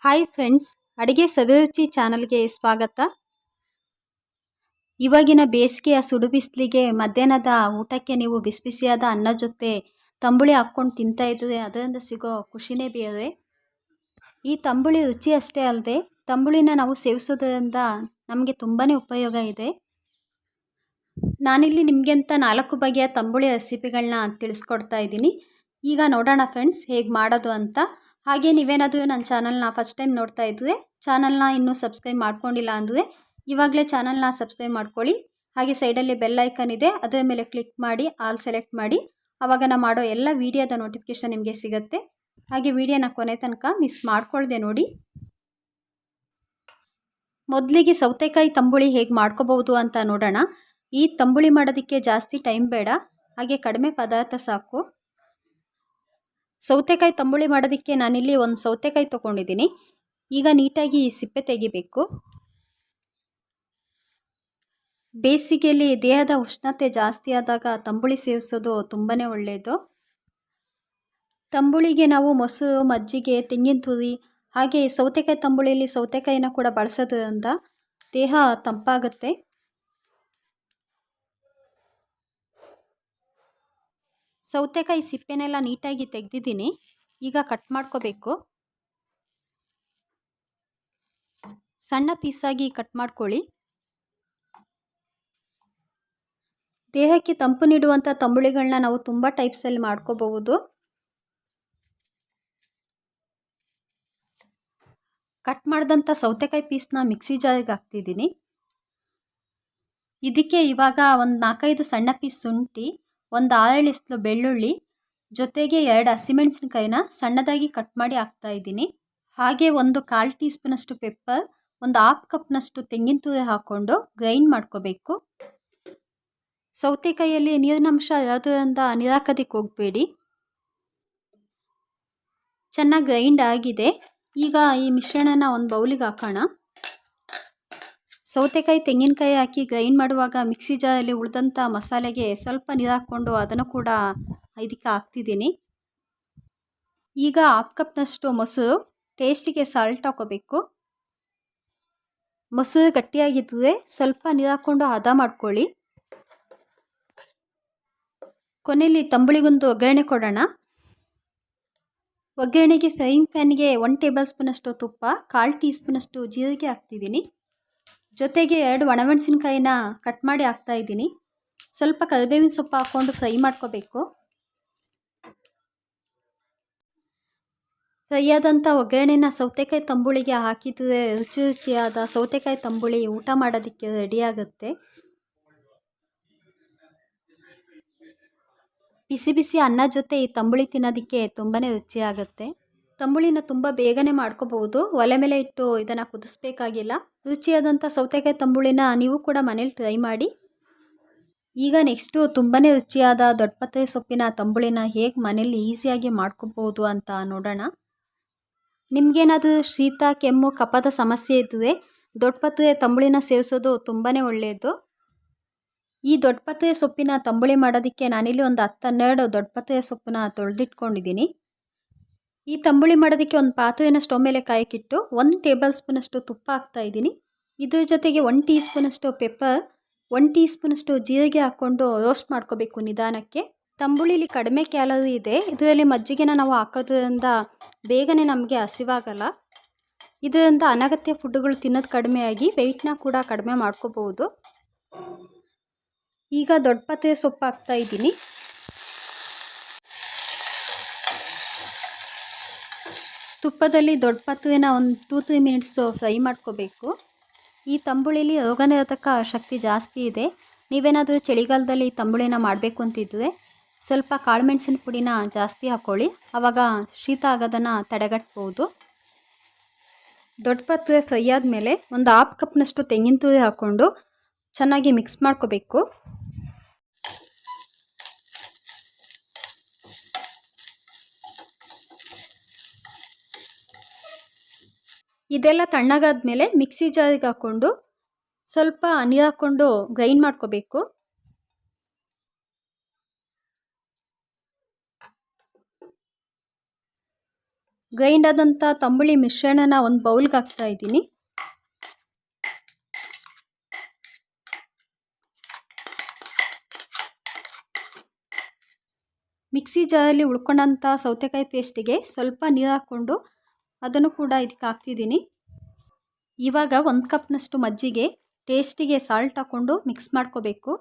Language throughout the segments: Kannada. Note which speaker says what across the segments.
Speaker 1: ಹಾಯ್ ಫ್ರೆಂಡ್ಸ್, ಅಡಿಗೆ ಸವಿರುಚಿ ಚಾನಲ್ಗೆ ಸ್ವಾಗತ. ಇವಾಗಿನ ಬೇಸಿಗೆಯ ಸುಡು ಬಿಸಿಲಿಗೆ ಮಧ್ಯಾಹ್ನದ ಊಟಕ್ಕೆ ನೀವು ಬಿಸಿ ಬಿಸಿಯಾದ ಅನ್ನ ಜೊತೆ ತಂಬುಳಿ ಹಾಕ್ಕೊಂಡು ತಿಂತಾ ಇದ್ರೆ ಅದರಿಂದ ಸಿಗೋ ಖುಷಿನೇ ಬೇರೆ. ಈ ತಂಬುಳಿ ರುಚಿ ಅಷ್ಟೇ ಅಲ್ಲದೆ ತಂಬುಳಿನ ನಾವು ಸೇವಿಸೋದ್ರಿಂದ ನಮಗೆ ತುಂಬಾ ಉಪಯೋಗ ಇದೆ. ನಾನಿಲ್ಲಿ ನಿಮಗೆ ಅಂತ 4 ಬಗೆಯ ತಂಬುಳಿ ರೆಸಿಪಿಗಳನ್ನ ತಿಳಿಸ್ಕೊಡ್ತಾ ಇದ್ದೀನಿ. ಈಗ ನೋಡೋಣ ಫ್ರೆಂಡ್ಸ್ ಹೇಗೆ ಮಾಡೋದು ಅಂತ. ಹಾಗೆ ನೀವೇನಾದರೂ ನನ್ನ ಚಾನಲ್ನ ಫಸ್ಟ್ ಟೈಮ್ ನೋಡ್ತಾ ಇದ್ದರೆ ಚಾನಲ್ನ ಇನ್ನೂ ಸಬ್ಸ್ಕ್ರೈಬ್ ಮಾಡ್ಕೊಂಡಿಲ್ಲ ಅಂದರೆ ಇವಾಗಲೇ ಚಾನಲ್ನ ಸಬ್ಸ್ಕ್ರೈಬ್ ಮಾಡ್ಕೊಳ್ಳಿ. ಹಾಗೆ ಸೈಡಲ್ಲಿ ಬೆಲ್ ಐಕನ್ ಇದೆ, ಅದರ ಮೇಲೆ ಕ್ಲಿಕ್ ಮಾಡಿ ಆಲ್ ಸೆಲೆಕ್ಟ್ ಮಾಡಿ. ಆವಾಗ ನಾನು ಮಾಡೋ ಎಲ್ಲ ವೀಡಿಯೋದ ನೋಟಿಫಿಕೇಷನ್ ನಿಮಗೆ ಸಿಗುತ್ತೆ. ಹಾಗೆ ವೀಡಿಯೋನ ಕೊನೆ ತನಕ ಮಿಸ್ ಮಾಡ್ಕೊಳ್ದೆ ನೋಡಿ. ಮೊದಲಿಗೆ ಸೌತೆಕಾಯಿ ತಂಬುಳಿ ಹೇಗೆ ಮಾಡ್ಕೋಬಹುದು ಅಂತ ನೋಡೋಣ. ಈ ತಂಬುಳಿ ಮಾಡೋದಕ್ಕೆ ಜಾಸ್ತಿ ಟೈಮ್ ಬೇಡ, ಹಾಗೆ ಕಡಿಮೆ ಪದಾರ್ಥ ಸಾಕು. ಸೌತೆಕಾಯಿ ತಂಬುಳಿ ಮಾಡೋದಕ್ಕೆ ನಾನಿಲ್ಲಿ ಒಂದು ಸೌತೆಕಾಯಿ ತೊಗೊಂಡಿದ್ದೀನಿ. ಈಗ ನೀಟಾಗಿ ಸಿಪ್ಪೆ ತೆಗಿಬೇಕು. ಬೇಸಿಗೆಯಲ್ಲಿ ದೇಹದ ಉಷ್ಣತೆ ಜಾಸ್ತಿ ಆದಾಗ ತಂಬುಳಿ ಸೇವಿಸೋದು ತುಂಬಾ ಒಳ್ಳೆಯದು. ತಂಬುಳಿಗೆ ನಾವು ಮೊಸರು, ಮಜ್ಜಿಗೆ, ತೆಂಗಿನ ತುರಿ ಹಾಗೆ ಸೌತೆಕಾಯಿ ತಂಬುಳಿಯಲ್ಲಿ ಸೌತೆಕಾಯಿನ ಕೂಡ ಬಳಸೋದ್ರಿಂದ ದೇಹ ತಂಪಾಗುತ್ತೆ. ಸೌತೆಕಾಯಿ ಸಿಪ್ಪೆನೆಲ್ಲ ನೀಟಾಗಿ ತೆಗೆದಿದ್ದೀನಿ. ಈಗ ಕಟ್ ಮಾಡ್ಕೋಬೇಕು. ಸಣ್ಣ ಪೀಸಾಗಿ ಕಟ್ ಮಾಡ್ಕೊಳ್ಳಿ. ದೇಹಕ್ಕೆ ತಂಪು ನೀಡುವಂಥ ತಂಬುಳಿಗಳನ್ನ ನಾವು ತುಂಬ ಟೈಪ್ಸಲ್ಲಿ ಮಾಡ್ಕೋಬಹುದು. ಕಟ್ ಮಾಡಿದಂಥ ಸೌತೆಕಾಯಿ ಪೀಸ್ನ ಮಿಕ್ಸಿ ಜಾರಿಗೆ ಹಾಕ್ತಿದ್ದೀನಿ. ಇದಕ್ಕೆ ಇವಾಗ ಒಂದು 4-5 ಸಣ್ಣ ಪೀಸ್ ಶುಂಠಿ, ಒಂದು 6-7 ಎಸ್ಲು ಬೆಳ್ಳುಳ್ಳಿ, ಜೊತೆಗೆ 2 ಹಸಿಮೆಣಸಿನಕಾಯಿನ ಸಣ್ಣದಾಗಿ ಕಟ್ ಮಾಡಿ ಹಾಕ್ತಾ ಇದ್ದೀನಿ. ಹಾಗೆ ಒಂದು 1/4 ಟೀ ಸ್ಪೂನಷ್ಟು ಪೆಪ್ಪರ್, ಒಂದು 1/2 ಕಪ್ನಷ್ಟು ತೆಂಗಿನ ತುರಿ ಹಾಕ್ಕೊಂಡು ಗ್ರೈಂಡ್ ಮಾಡ್ಕೋಬೇಕು. ಸೌತೆಕಾಯಿಯಲ್ಲಿ ನೀರಿನಂಶ ಇರೋದ್ರಿಂದ ನೀರು ಹಾಕೋದಕ್ಕೆ ಹೋಗಬೇಡಿ. ಚೆನ್ನಾಗಿ ಗ್ರೈಂಡ್ ಆಗಿದೆ. ಈಗ ಈ ಮಿಶ್ರಣನ ಒಂದು ಬೌಲಿಗೆ ಹಾಕೋಣ. ಸೌತೆಕಾಯಿ ತೆಂಗಿನಕಾಯಿ ಹಾಕಿ ಗ್ರೈಂಡ್ ಮಾಡುವಾಗ ಮಿಕ್ಸಿ ಜಾರಲ್ಲಿ ಉಳಿದಂಥ ಮಸಾಲೆಗೆ ಸ್ವಲ್ಪ ನೀರು ಹಾಕ್ಕೊಂಡು ಅದನ್ನು ಕೂಡ ಇದಕ್ಕೆ ಹಾಕ್ತಿದ್ದೀನಿ. ಈಗ 1/2 ಕಪ್ನಷ್ಟು ಮೊಸರು, ಟೇಸ್ಟಿಗೆ ಸಾಲ್ಟ್ ಹಾಕೋಬೇಕು. ಮೊಸರು ಗಟ್ಟಿಯಾಗಿದ್ದರೆ ಸ್ವಲ್ಪ ನೀರು ಹಾಕ್ಕೊಂಡು ಹದ ಮಾಡ್ಕೊಳ್ಳಿ. ಕೊನೆಯಲ್ಲಿ ತಂಬುಳಿಗೊಂದು ಒಗ್ಗರಣೆ ಕೊಡೋಣ. ಒಗ್ಗರಣೆಗೆ ಫ್ರೈಯಿಂಗ್ ಪ್ಯಾನ್ಗೆ 1 ಟೇಬಲ್ ಸ್ಪೂನಷ್ಟು ತುಪ್ಪ, 1/4 ಟೀ ಸ್ಪೂನಷ್ಟು ಜೀರಿಗೆ ಹಾಕ್ತಿದ್ದೀನಿ. ಜೊತೆಗೆ 2 ಒಣಮೆಣಸಿನ್ಕಾಯಿನ ಕಟ್ ಮಾಡಿ ಹಾಕ್ತಾ ಇದ್ದೀನಿ. ಸ್ವಲ್ಪ ಕರಿಬೇವಿನ ಸೊಪ್ಪು ಹಾಕ್ಕೊಂಡು ಫ್ರೈ ಮಾಡ್ಕೋಬೇಕು. ಫ್ರೈ ಆದಂಥ ಒಗ್ಗರಣೆನ ಸೌತೆಕಾಯಿ ತಂಬುಳಿಗೆ ಹಾಕಿದರೆ ರುಚಿ ರುಚಿಯಾದ ಸೌತೆಕಾಯಿ ತಂಬುಳಿ ಊಟ ಮಾಡೋದಕ್ಕೆ ರೆಡಿ ಆಗುತ್ತೆ. ಬಿಸಿ ಬಿಸಿ ಅನ್ನ ಜೊತೆ ಈ ತಂಬುಳಿ ತಿನ್ನೋದಕ್ಕೆ ತುಂಬಾ ರುಚಿಯಾಗುತ್ತೆ. ತಂಬುಳಿನ ತುಂಬ ಬೇಗನೆ ಮಾಡ್ಕೋಬಹುದು. ಒಲೆ ಮೇಲೆ ಇಟ್ಟು ಇದನ್ನು ಕುದಿಸ್ಬೇಕಾಗಿಲ್ಲ. ರುಚಿಯಾದಂಥ ಸೌತೆಕಾಯಿ ತಂಬುಳಿನ ನೀವು ಕೂಡ ಮನೇಲಿ ಟ್ರೈ ಮಾಡಿ. ಈಗ ನೆಕ್ಸ್ಟು ತುಂಬಾ ರುಚಿಯಾದ ದೊಡ್ಡಪತ್ರೆ ಸೊಪ್ಪಿನ ತಂಬುಳಿನ ಹೇಗೆ ಮನೇಲಿ ಈಸಿಯಾಗಿ ಮಾಡ್ಕೋಬಹುದು ಅಂತ ನೋಡೋಣ. ನಿಮಗೇನಾದರೂ ಶೀತ, ಕೆಮ್ಮು, ಕಫದ ಸಮಸ್ಯೆ ಇದ್ದರೆ ದೊಡ್ಡಪತ್ರೆ ತಂಬುಳಿನ ಸೇವಿಸೋದು ತುಂಬಾ ಒಳ್ಳೆಯದು. ಈ ದೊಡ್ಡಪತ್ರೆ ಸೊಪ್ಪಿನ ತಂಬುಳಿ ಮಾಡೋದಕ್ಕೆ ನಾನಿಲ್ಲಿ ಒಂದು 10-12 ದೊಡ್ಡಪತ್ರೆ ಸೊಪ್ಪನ್ನ ತೊಳೆದಿಟ್ಕೊಂಡಿದ್ದೀನಿ. ಈ ತಂಬುಳಿ ಮಾಡೋದಕ್ಕೆ ಒಂದು ಪಾತ್ರೆನ ಸ್ಟವ್ ಮೇಲೆ ಕಾಯಕ್ಕಿಟ್ಟು 1 ಟೇಬಲ್ ಸ್ಪೂನಷ್ಟು ತುಪ್ಪ ಹಾಕ್ತಾ ಇದ್ದೀನಿ. ಇದ್ರ ಜೊತೆಗೆ 1 ಟೀ ಸ್ಪೂನಷ್ಟು ಪೆಪ್ಪರ್, 1 ಟೀ ಸ್ಪೂನಷ್ಟು ಜೀರಿಗೆ ಹಾಕ್ಕೊಂಡು ರೋಸ್ಟ್ ಮಾಡ್ಕೋಬೇಕು ನಿಧಾನಕ್ಕೆ. ತಂಬುಳಿಲಿ ಕಡಿಮೆ ಕ್ಯಾಲರಿ ಇದೆ. ಇದರಲ್ಲಿ ಮಜ್ಜಿಗೆನ ನಾವು ಹಾಕೋದ್ರಿಂದ ಬೇಗನೆ ನಮಗೆ ಹಸಿವಾಗಲ್ಲ. ಇದರಿಂದ ಅನಗತ್ಯ ಫುಡ್ಡುಗಳು ತಿನ್ನೋದು ಕಡಿಮೆಯಾಗಿ ವೆಯ್ಟ್ನ ಕೂಡ ಕಡಿಮೆ ಮಾಡ್ಕೋಬಹುದು. ಈಗ ದೊಡ್ಡಪತ್ರೆ ಸೊಪ್ಪು ಹಾಕ್ತಾ ಇದ್ದೀನಿ. ತುಪ್ಪದಲ್ಲಿ ದೊಡ್ಡಪತ್ರೆನ ಒಂದು 2-3 ಮಿನಿಟ್ಸು ಫ್ರೈ ಮಾಡ್ಕೋಬೇಕು. ಈ ತಂಬುಳಿಲಿ ರೋಗನಿರೋಧಕ ಶಕ್ತಿ ಜಾಸ್ತಿ ಇದೆ. ನೀವೇನಾದರೂ ಚಳಿಗಾಲದಲ್ಲಿ ತಂಬುಳಿನ ಮಾಡಬೇಕು ಅಂತಿದ್ರೆ ಸ್ವಲ್ಪ ಕಾಳುಮೆಣಸಿನ ಪುಡಿನ ಜಾಸ್ತಿ ಹಾಕ್ಕೊಳ್ಳಿ. ಆವಾಗ ಶೀತ ಆಗೋದನ್ನು ತಡೆಗಟ್ಬೋದು. ದೊಡ್ಡಪತ್ರೆ ಫ್ರೈ ಆದಮೇಲೆ ಒಂದು 1/2 ಕಪ್ನಷ್ಟು ತೆಂಗಿನ ತುರಿ ಹಾಕ್ಕೊಂಡು ಚೆನ್ನಾಗಿ ಮಿಕ್ಸ್ ಮಾಡ್ಕೋಬೇಕು. ಇದೆಲ್ಲ ತಣ್ಣಗಾದ್ಮೇಲೆ ಮಿಕ್ಸಿ ಜಾರಿಗೆ ಹಾಕ್ಕೊಂಡು ಸ್ವಲ್ಪ ನೀರು ಹಾಕ್ಕೊಂಡು ಗ್ರೈಂಡ್ ಮಾಡ್ಕೋಬೇಕು. ಗ್ರೈಂಡ್ ಆದಂಥ ತಂಬುಳಿ ಮಿಶ್ರಣನ ಒಂದು ಬೌಲ್ಗೆ ಹಾಕ್ತಾ ಇದ್ದೀನಿ. ಮಿಕ್ಸಿ ಜಾರಲ್ಲಿ ಉಳ್ಕೊಂಡಂಥ ಸೌತೆಕಾಯಿ ಪೇಸ್ಟಿಗೆ ಸ್ವಲ್ಪ ನೀರು ಹಾಕ್ಕೊಂಡು ಅದನ್ನು ಕೂಡ ಇದಕ್ಕೆ ಹಾಕ್ತಿದ್ದೀನಿ. ಇವಾಗ 1 ಕಪ್ನಷ್ಟು ಮಜ್ಜಿಗೆ, ಟೇಸ್ಟಿಗೆ ಸಾಲ್ಟ್ ಹಾಕ್ಕೊಂಡು ಮಿಕ್ಸ್ ಮಾಡ್ಕೋಬೇಕು.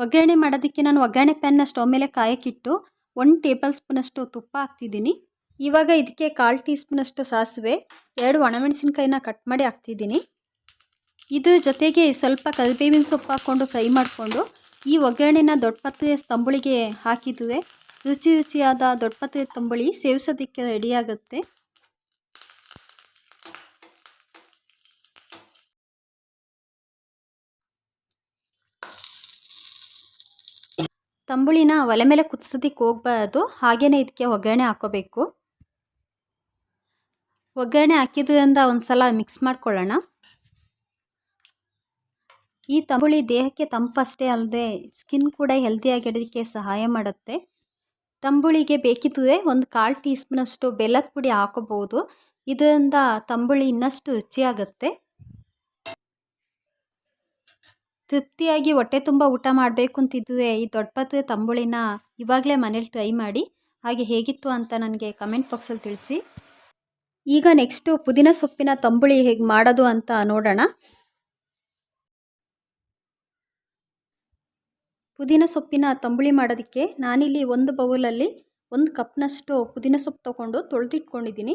Speaker 1: ಒಗ್ಗರಣೆ ಮಾಡೋದಕ್ಕೆ ನಾನು ಒಗ್ಗರಣೆ ಪ್ಯಾನ್ನ ಸ್ಟವ್ ಮೇಲೆ ಕಾಯಕ್ಕಿಟ್ಟು 1 ಟೇಬಲ್ ಸ್ಪೂನಷ್ಟು ತುಪ್ಪ ಹಾಕ್ತಿದ್ದೀನಿ. ಇವಾಗ ಇದಕ್ಕೆ 1/4 ಟೀ ಸ್ಪೂನಷ್ಟು ಸಾಸಿವೆ, 2 ಒಣಮೆಣಸಿನ್ಕಾಯಿನ ಕಟ್ ಮಾಡಿ ಹಾಕ್ತಿದ್ದೀನಿ. ಇದ್ರ ಜೊತೆಗೆ ಸ್ವಲ್ಪ ಕರಿಬೇವಿನ ಸೊಪ್ಪು ಹಾಕ್ಕೊಂಡು ಫ್ರೈ ಮಾಡಿಕೊಂಡು ಈ ಒಗ್ಗರಣೆನ ದೊಡ್ಡ ಪಾತ್ರೆ ತಂಬುಳಿಗೆ ಹಾಕಿದ್ರೆ ರುಚಿಯಾದ ದೊಡ್ಡ ಪಾತ್ರೆ ತಂಬುಳಿ ಸೇವಿಸೋದಕ್ಕೆ ರೆಡಿಯಾಗುತ್ತೆ. ತಂಬುಳಿನ ಒಲೆ ಮೇಲೆ ಕುದಿಸೋದಕ್ಕೆ ಹೋಗ್ಬಾರ್ದು, ಹಾಗೇನೆ ಇದಕ್ಕೆ ಒಗ್ಗರಣೆ ಹಾಕೋಬೇಕು. ಒಗ್ಗರಣೆ ಹಾಕಿದ್ರಿಂದ ಒಂದ್ಸಲ ಮಿಕ್ಸ್ ಮಾಡ್ಕೊಳ್ಳೋಣ. ಈ ತಂಬುಳಿ ದೇಹಕ್ಕೆ ತಂಪಷ್ಟೇ ಅಲ್ಲದೆ ಸ್ಕಿನ್ ಕೂಡ ಹೆಲ್ದಿಯಾಗಿಡೋದಕ್ಕೆ ಸಹಾಯ ಮಾಡುತ್ತೆ. ತಂಬುಳಿಗೆ ಬೇಕಿದ್ದರೆ 1/4 ಟೀ ಸ್ಪೂನಷ್ಟು ಬೆಲ್ಲದ ಪುಡಿ ಹಾಕೋಬಹುದು. ಇದರಿಂದ ತಂಬುಳಿ ಇನ್ನಷ್ಟು ರುಚಿಯಾಗುತ್ತೆ. ತೃಪ್ತಿಯಾಗಿ ಹೊಟ್ಟೆ ತುಂಬ ಊಟ ಮಾಡಬೇಕು ಅಂತಿದ್ರೆ ಈ ದೊಡ್ಡ ಪಾತ್ರೆ ತಂಬುಳಿನ ಇವಾಗಲೇ ಮನೇಲಿ ಟ್ರೈ ಮಾಡಿ. ಹಾಗೆ ಹೇಗಿತ್ತು ಅಂತ ನನಗೆ ಕಮೆಂಟ್ ಬಾಕ್ಸಲ್ಲಿ ತಿಳಿಸಿ. ಈಗ ನೆಕ್ಸ್ಟು ಪುದೀನ ಸೊಪ್ಪಿನ ತಂಬುಳಿ ಹೇಗೆ ಮಾಡೋದು ಅಂತ ನೋಡೋಣ. ಪುದೀನ ಸೊಪ್ಪಿನ ತಂಬುಳಿ ಮಾಡೋದಕ್ಕೆ ನಾನಿಲ್ಲಿ ಒಂದು ಬೌಲಲ್ಲಿ 1 ಕಪ್ನಷ್ಟು ಪುದೀನ ಸೊಪ್ಪು ತೊಗೊಂಡು ತೊಳೆದಿಟ್ಕೊಂಡಿದ್ದೀನಿ.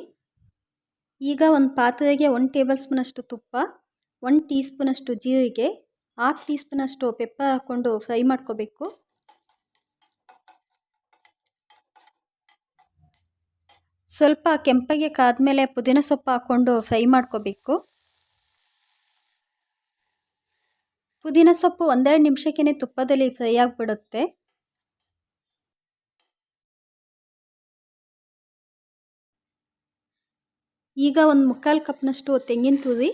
Speaker 1: ಈಗ ಒಂದು ಪಾತ್ರೆಗೆ 1 ಟೇಬಲ್ ಸ್ಪೂನಷ್ಟು ತುಪ್ಪ, 1 ಟೀ ಸ್ಪೂನಷ್ಟು ಜೀರಿಗೆ, 1/2 ಟೀ ಸ್ಪೂನಷ್ಟು ಪೆಪ್ಪರ್ ಹಾಕ್ಕೊಂಡು ಫ್ರೈ ಮಾಡ್ಕೋಬೇಕು. ಸ್ವಲ್ಪ ಕೆಂಪಗೆ ಕಾದ್ಮೇಲೆ ಪುದೀನ ಸೊಪ್ಪು ಹಾಕ್ಕೊಂಡು ಫ್ರೈ ಮಾಡ್ಕೋಬೇಕು. ಪುದೀನ ಸೊಪ್ಪು 1-2 ನಿಮಿಷಕ್ಕೇ ತುಪ್ಪದಲ್ಲಿ ಫ್ರೈ ಆಗಿಬಿಡುತ್ತೆ. ಈಗ 1/4 ಕಪ್ನಷ್ಟು ತೆಂಗಿನ ತುರಿ,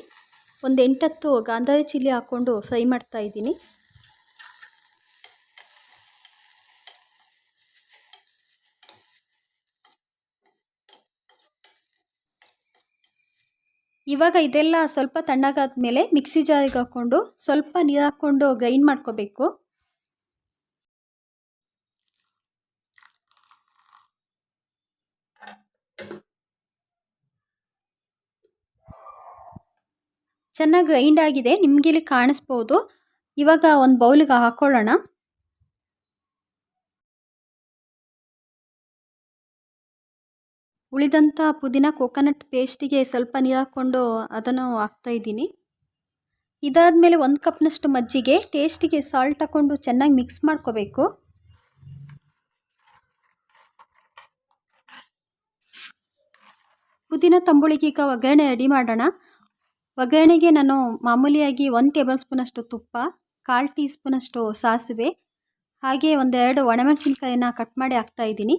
Speaker 1: 8-10 ಗಾಂಧಾರಿ ಚಿಲ್ಲಿ ಹಾಕ್ಕೊಂಡು ಫ್ರೈ ಮಾಡ್ತಾ ಇದ್ದೀನಿ. ಇವಾಗ ಇದೆಲ್ಲ ಸ್ವಲ್ಪ ತಣ್ಣಗಾದ್ಮೇಲೆ ಮಿಕ್ಸಿ ಜಾರಿಗೆ ಹಾಕ್ಕೊಂಡು ಸ್ವಲ್ಪ ನೀರು ಹಾಕ್ಕೊಂಡು ಗ್ರೈಂಡ್ ಮಾಡ್ಕೋಬೇಕು. ಚೆನ್ನಾಗಿ ಗ್ರೈಂಡ್ ಆಗಿದೆ, ನಿಮಗೆ ಇಲ್ಲಿ ಕಾಣಿಸ್ಬೋದು. ಇವಾಗ ಒಂದು ಬೌಲಿಗೆ ಹಾಕ್ಕೊಳ್ಳೋಣ. ಉಳಿದಂಥ ಪುದೀನ ಕೋಕೋನಟ್ ಪೇಸ್ಟಿಗೆ ಸ್ವಲ್ಪ ನೀರು ಹಾಕ್ಕೊಂಡು ಅದನ್ನು ಹಾಕ್ತಾಯಿದ್ದೀನಿ. ಇದಾದಮೇಲೆ 1 ಕಪ್ನಷ್ಟು ಮಜ್ಜಿಗೆ, ಟೇಸ್ಟಿಗೆ ಸಾಲ್ಟ್ ಹಾಕ್ಕೊಂಡು ಚೆನ್ನಾಗಿ ಮಿಕ್ಸ್ ಮಾಡ್ಕೋಬೇಕು. ಪುದೀನ ತಂಬುಳಿಗೆ ಈಗ ಒಗ್ಗರಣೆ ರೆಡಿ ಮಾಡೋಣ. ಒಗ್ಗರಣೆಗೆ ನಾನು ಮಾಮೂಲಿಯಾಗಿ 1 ಟೇಬಲ್ ಸ್ಪೂನಷ್ಟು ತುಪ್ಪ, 1/4 ಟೀ ಸ್ಪೂನಷ್ಟು ಸಾಸಿವೆ, ಹಾಗೆ 1-2 ಒಣಮೆಣಸಿನ್ಕಾಯಿನ ಕಟ್ ಮಾಡಿ ಹಾಕ್ತಾಯಿದ್ದೀನಿ.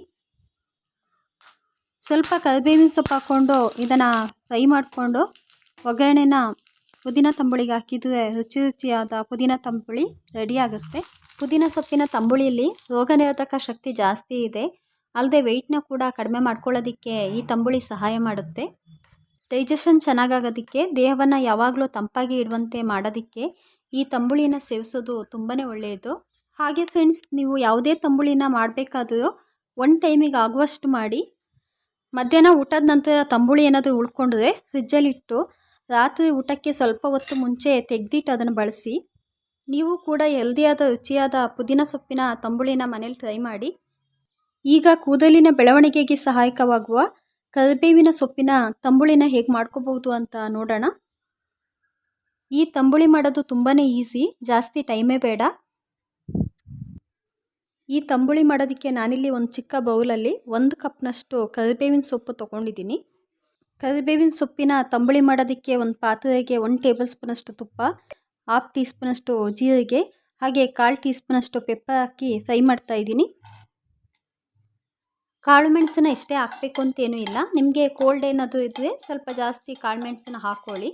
Speaker 1: ಸ್ವಲ್ಪ ಕರಿಬೇವಿನ ಸೊಪ್ಪು ಹಾಕ್ಕೊಂಡು ಇದನ್ನು ಫ್ರೈ ಮಾಡಿಕೊಂಡು ಒಗ್ಗರಣೆನ ಪುದೀನ ತಂಬುಳಿಗೆ ಹಾಕಿದರೆ ರುಚಿಯಾದ ಪುದೀನ ತಂಬುಳಿ ರೆಡಿ ಆಗುತ್ತೆ. ಪುದೀನ ಸೊಪ್ಪಿನ ತಂಬುಳಿಯಲ್ಲಿ ರೋಗ ನಿರೋಧಕ ಶಕ್ತಿ ಜಾಸ್ತಿ ಇದೆ, ಅಲ್ಲದೆ ವೆಯ್ಟ್ನ ಕೂಡ ಕಡಿಮೆ ಮಾಡ್ಕೊಳ್ಳೋದಕ್ಕೆ ಈ ತಂಬುಳಿ ಸಹಾಯ ಮಾಡುತ್ತೆ. ಡೈಜೆಷನ್ ಚೆನ್ನಾಗಾಗೋದಕ್ಕೆ, ದೇಹವನ್ನು ಯಾವಾಗಲೂ ತಂಪಾಗಿ ಇಡುವಂತೆ ಮಾಡೋದಕ್ಕೆ ಈ ತಂಬುಳಿನ ಸೇವಿಸೋದು ತುಂಬಾ ಒಳ್ಳೆಯದು. ಹಾಗೆ ಫ್ರೆಂಡ್ಸ್, ನೀವು ಯಾವುದೇ ತಂಬುಳಿನ ಮಾಡಬೇಕಾದ್ರೂ 1 ಟೈಮಿಗೆ ಆಗುವಷ್ಟು ಮಾಡಿ. ಮಧ್ಯಾಹ್ನ ಊಟದ ನಂತರ ತಂಬುಳಿ ಏನಾದರೂ ಉಳ್ಕೊಂಡ್ರೆ ಫ್ರಿಜ್ಜಲ್ಲಿಟ್ಟು ರಾತ್ರಿ ಊಟಕ್ಕೆ ಸ್ವಲ್ಪ ಹೊತ್ತು ಮುಂಚೆ ತೆಗೆದಿಟ್ಟು ಅದನ್ನು ಬಳಸಿ. ನೀವು ಕೂಡ ಹೆಲ್ದಿಯಾದ ರುಚಿಯಾದ ಪುದೀನ ಸೊಪ್ಪಿನ ತಂಬುಳಿನ ಮನೇಲಿ ಟ್ರೈ ಮಾಡಿ. ಈಗ ಕೂದಲಿನ ಬೆಳವಣಿಗೆಗೆ ಸಹಾಯಕವಾಗುವ ಕರಿಬೇವಿನ ಸೊಪ್ಪಿನ ತಂಬುಳಿನ ಹೇಗೆ ಮಾಡ್ಕೋಬಹುದು ಅಂತ ನೋಡೋಣ. ಈ ತಂಬುಳಿ ಮಾಡೋದು ತುಂಬಾ ಈಸಿ, ಜಾಸ್ತಿ ಟೈಮೇ ಬೇಡ. ಈ ತಂಬುಳಿ ಮಾಡೋದಕ್ಕೆ ನಾನಿಲ್ಲಿ ಒಂದು ಚಿಕ್ಕ ಬೌಲಲ್ಲಿ 1 ಕಪ್ನಷ್ಟು ಕರಿಬೇವಿನ ಸೊಪ್ಪು ತೊಗೊಂಡಿದ್ದೀನಿ. ಕರಿಬೇವಿನ ಸೊಪ್ಪಿನ ತಂಬುಳಿ ಮಾಡೋದಕ್ಕೆ ಒಂದು ಪಾತ್ರೆಗೆ 1 ಟೇಬಲ್ ಸ್ಪೂನಷ್ಟು ತುಪ್ಪ, 1/2 ಟೀ ಸ್ಪೂನಷ್ಟು ಜೀರಿಗೆ, ಹಾಗೆ 1/4 ಟೀ ಸ್ಪೂನಷ್ಟು ಪೆಪ್ಪರ್ ಹಾಕಿ ಫ್ರೈ ಮಾಡ್ತಾಯಿದ್ದೀನಿ. ಕಾಳು ಮೆಣಸನ್ನ ಇಷ್ಟೇ ಹಾಕಬೇಕು ಅಂತೇನೂ ಇಲ್ಲ, ನಿಮಗೆ ಕೋಲ್ಡ್ ಏನಾದರೂ ಇದ್ದರೆ ಸ್ವಲ್ಪ ಜಾಸ್ತಿ ಕಾಳು ಮೆಣಸನ್ನ ಹಾಕ್ಕೊಳ್ಳಿ.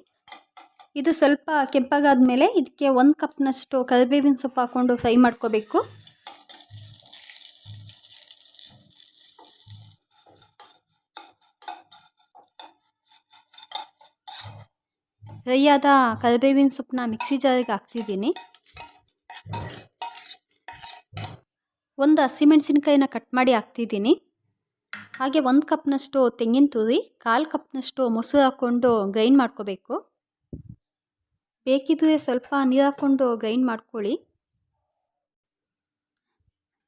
Speaker 1: ಇದು ಸ್ವಲ್ಪ ಕೆಂಪಾಗಾದ ಮೇಲೆ ಇದಕ್ಕೆ 1 ಕಪ್ನಷ್ಟು ಕರಿಬೇವಿನ ಸೊಪ್ಪು ಹಾಕ್ಕೊಂಡು ಫ್ರೈ ಮಾಡ್ಕೋಬೇಕು. ಫ್ರೈ ಆದ ಕರಿಬೇವಿನ ಸೊಪ್ಪನ್ನ ಮಿಕ್ಸಿ ಜಾರಿಗೆ ಹಾಕ್ತಿದ್ದೀನಿ. ಒಂದು ಹಸಿಮೆಣಸಿನ್ಕಾಯಿನ ಕಟ್ ಮಾಡಿ ಹಾಕ್ತಿದ್ದೀನಿ. ಹಾಗೆ 1 ಕಪ್ನಷ್ಟು ತೆಂಗಿನ ತುರಿ, 1/4 ಕಪ್ನಷ್ಟು ಮೊಸರು ಹಾಕ್ಕೊಂಡು ಗ್ರೈಂಡ್ ಮಾಡ್ಕೋಬೇಕು. ಬೇಕಿದ್ರೆ ಸ್ವಲ್ಪ ನೀರು ಹಾಕ್ಕೊಂಡು ಗ್ರೈಂಡ್ ಮಾಡ್ಕೊಳ್ಳಿ.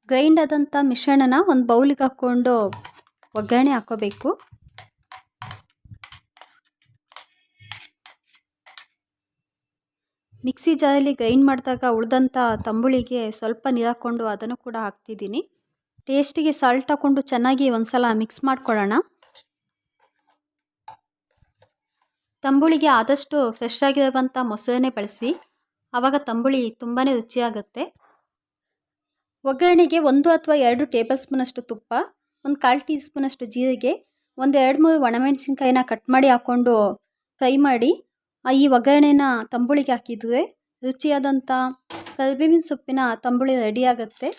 Speaker 1: ಗ್ರೈಂಡ್ ಆದಂಥ ಮಿಶ್ರಣನ ಒಂದು ಬೌಲಿಗೆ ಹಾಕ್ಕೊಂಡು ಒಗ್ಗರಣೆ ಹಾಕ್ಕೋಬೇಕು. ಮಿಕ್ಸಿ ಜಾರಲ್ಲಿ ಗ್ರೈಂಡ್ ಮಾಡಿದಾಗ ಉಳಿದಂಥ ತಂಬುಳಿಗೆ ಸ್ವಲ್ಪ ನೀರು ಹಾಕ್ಕೊಂಡು ಅದನ್ನು ಕೂಡ ಹಾಕ್ತಿದ್ದೀನಿ. ಟೇಸ್ಟಿಗೆ ಸಾಲ್ಟ್ ಹಾಕ್ಕೊಂಡು ಚೆನ್ನಾಗಿ ಒಂದ್ಸಲ ಮಿಕ್ಸ್ ಮಾಡ್ಕೊಳ್ಳೋಣ. ತಂಬುಳಿಗೆ ಆದಷ್ಟು ಫ್ರೆಶ್ ಆಗಿರುವಂಥ ಮೊಸರನ್ನೇ ಬಳಸಿ, ಆವಾಗ ತಂಬುಳಿ ತುಂಬಾ ರುಚಿಯಾಗುತ್ತೆ. ಒಗ್ಗರಣೆಗೆ 1 ಅಥವಾ 2 ಟೇಬಲ್ ಸ್ಪೂನಷ್ಟು ತುಪ್ಪ, 1/4 ಟೀ ಸ್ಪೂನಷ್ಟು ಜೀರಿಗೆ, 1-2-3 ಒಣಮೆಣಸಿನ್ಕಾಯಿನ ಕಟ್ ಮಾಡಿ ಹಾಕ್ಕೊಂಡು ಫ್ರೈ ಮಾಡಿ ಈ ಒಗ್ಗರಣೆನ ತಂಬುಳಿಗೆ ಹಾಕಿದರೆ ರುಚಿಯಾದಂಥ ಕರಿಬೇವಿನ ಸೊಪ್ಪಿನ ತಂಬುಳಿ ರೆಡಿಯಾಗುತ್ತೆ.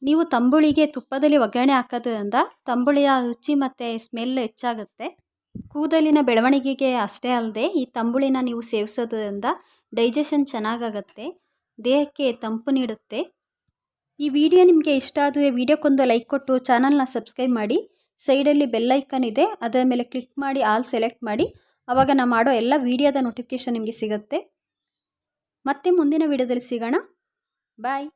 Speaker 1: ನೀವು ತಂಬುಳಿಗೆ ತುಪ್ಪದಲ್ಲಿ ಒಗ್ಗರಣೆ ಹಾಕೋದ್ರಿಂದ ತಂಬುಳಿಯ ರುಚಿ ಮತ್ತು ಸ್ಮೆಲ್ ಹೆಚ್ಚಾಗುತ್ತೆ. ಕೂದಲಿನ ಬೆಳವಣಿಗೆಗೆ ಅಷ್ಟೇ ಅಲ್ಲದೆ ಈ ತಂಬುಳಿನ ನೀವು ಸೇವಿಸೋದ್ರಿಂದ ಡೈಜೆಷನ್ ಚೆನ್ನಾಗಾಗುತ್ತೆ, ದೇಹಕ್ಕೆ ತಂಪು ನೀಡುತ್ತೆ. ಈ ವಿಡಿಯೋ ನಿಮಗೆ ಇಷ್ಟ ಆದರೆ ವಿಡಿಯೋಕ್ಕೊಂದು ಲೈಕ್ ಕೊಟ್ಟು ಚಾನಲ್ನ ಸಬ್ಸ್ಕ್ರೈಬ್ ಮಾಡಿ. ಸೈಡಲ್ಲಿ ಬೆಲ್ ಐಕನ್ ಇದೆ, ಅದರ ಮೇಲೆ ಕ್ಲಿಕ್ ಮಾಡಿ ಆಲ್ ಸೆಲೆಕ್ಟ್ ಮಾಡಿ. ಆವಾಗ ನಾನು ಮಾಡೋ ಎಲ್ಲ ವಿಡಿಯೋದ ನೋಟಿಫಿಕೇಷನ್ ನಿಮಗೆ ಸಿಗುತ್ತೆ. ಮತ್ತೆ ಮುಂದಿನ ವಿಡಿಯೋದಲ್ಲಿ ಸಿಗೋಣ. ಬಾಯ್.